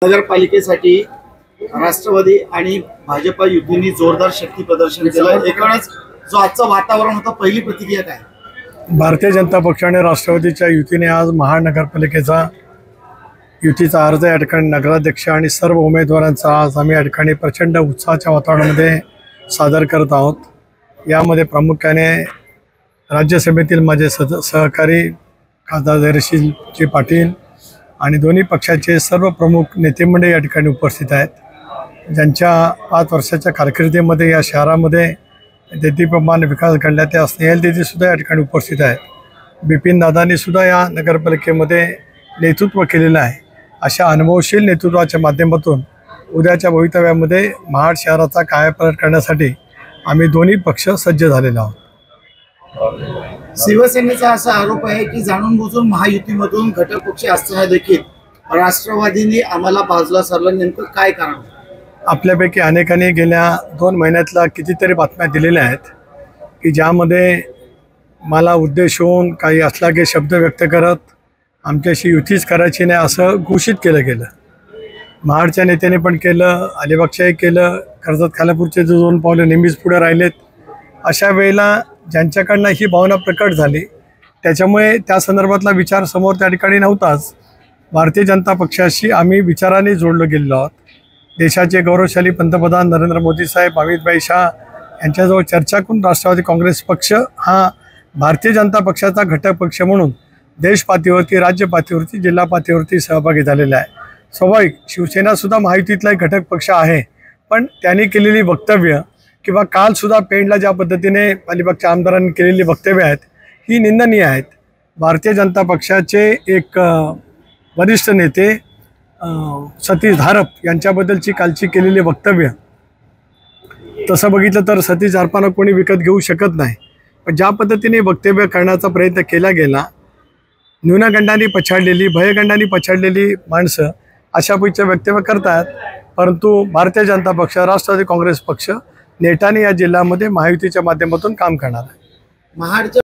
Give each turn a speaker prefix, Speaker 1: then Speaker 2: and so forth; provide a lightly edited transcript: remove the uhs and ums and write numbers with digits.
Speaker 1: नगरपालिकेसाठी राष्ट्रवादी आणि भाजप युतीने जोरदार शक्ती प्रदर्शन केलं। एकूणच जो आजचं वातावरण होतं, पहिली प्रतिक्रिया काय?
Speaker 2: भारतीय जनता पक्षाने राष्ट्रवादीच्या युतीने आज महानगरपालिकेचा युतीचा अर्ज या ठिकाणी नगराध्यक्ष आणि सर्व उमेदवारांचा आज आम्ही या ठिकाणी प्रचंड उत्साहाच्या वातावरणामध्ये सादर करत आहोत। यामध्ये प्रामुख्याने राज्यसभेतील माझे सहकारी खासदार धैर्यशील पाटील आणि दोन्ही पक्षाचे सर्व प्रमुख नेते मंडळी या ठिकाणी उपस्थित आहेत, ज्यांच्या 5 वर्षाच्या कारकिर्दीमध्ये या शहरामध्ये देदीप्यमान विकास घडला त्या स्नेहल दीदीसुद्धा या ठिकाणी उपस्थित आहेत। बिपिन दादांनी सुद्धा या नगरपालिकेमध्ये नेतृत्व केलेलं आहे। अशा अनुभवशील नेतृत्वाच्या माध्यमातून उद्याच्या भवितव्यामध्ये महाड शहराचा कायापालट करण्यासाठी आम्ही दोन्ही पक्ष सज्ज झालेलो आहोत।
Speaker 1: शिवसेनेचा असा आरोप आहे की जाणून बुजून महायुतीमधून घटक पक्ष असताना देखील राष्ट्रवादीने आम्हाला बाजूला सरलं, नेमकं काय कारण?
Speaker 2: आपल्यापैकी अनेकांनी गेल्या 2 महिन्यातला कितीतरी बातम्या दिलेल्या आहेत की ज्यामध्ये मला उद्देशून काही असलागे शब्द व्यक्त करत आमच्याशी युतीच करायची नाही असं घोषित केलं गेलं। महाडच्या नेत्याने पण केलं, अलिबागच्याही केलं, कर्जत खालापूरचे जो 2 पावले नेहमीच पुढे राहिलेत। अशा वेळेला ज्यांच्याकडनं ही भावना प्रकट झाली त्याच्यामुळे त्या संदर्भातला विचार समोर त्या ठिकाणी नव्हताच। भारतीय जनता पक्षाशी आम्ही विचाराने जोडलं गेलेलो आहोत। देशाचे गौरवशाली पंतप्रधान नरेंद्र मोदी साहेब, अमित शाह यांच्याजवळ चर्चा करून राष्ट्रवादी काँग्रेस पक्ष हा भारतीय जनता पक्षाचा घटक पक्ष म्हणून देश पातळीवरती, राज्य पातळीवरती, जिल्हा पातळीवरती सहभागी झालेला आहे। स्वाभाविक शिवसेनासुद्धा महायुतीतला एक घटक पक्ष आहे, पण त्यांनी केलेली वक्तव्य किंवा कालसुद्धा पेंडला ज्या पद्धतीने अलिबागच्या आमदारांनी केलेली वक्तव्य आहेत ही निंदनीय आहेत। भारतीय जनता पक्षाचे एक वरिष्ठ नेते सतीश धारप यांच्याबद्दलची कालची केलेली वक्तव्य, तसं बघितलं तर सतीश धारपांना कोणी विकत घेऊ शकत नाही, पण ज्या पद्धतीने वक्तव्य करण्याचा प्रयत्न केला गेला, न्यूनगंडांनी पछाडलेली, भयगंडांनी पछाडलेली माणसं अशा पैकी वक्तव्य करतात। परंतु भारतीय जनता पक्ष, राष्ट्रवादी काँग्रेस पक्ष नेटाने या जिल्ह्यामध्ये महायुतीच्या माध्यमातून काम करणार आहे।
Speaker 1: महाडच्या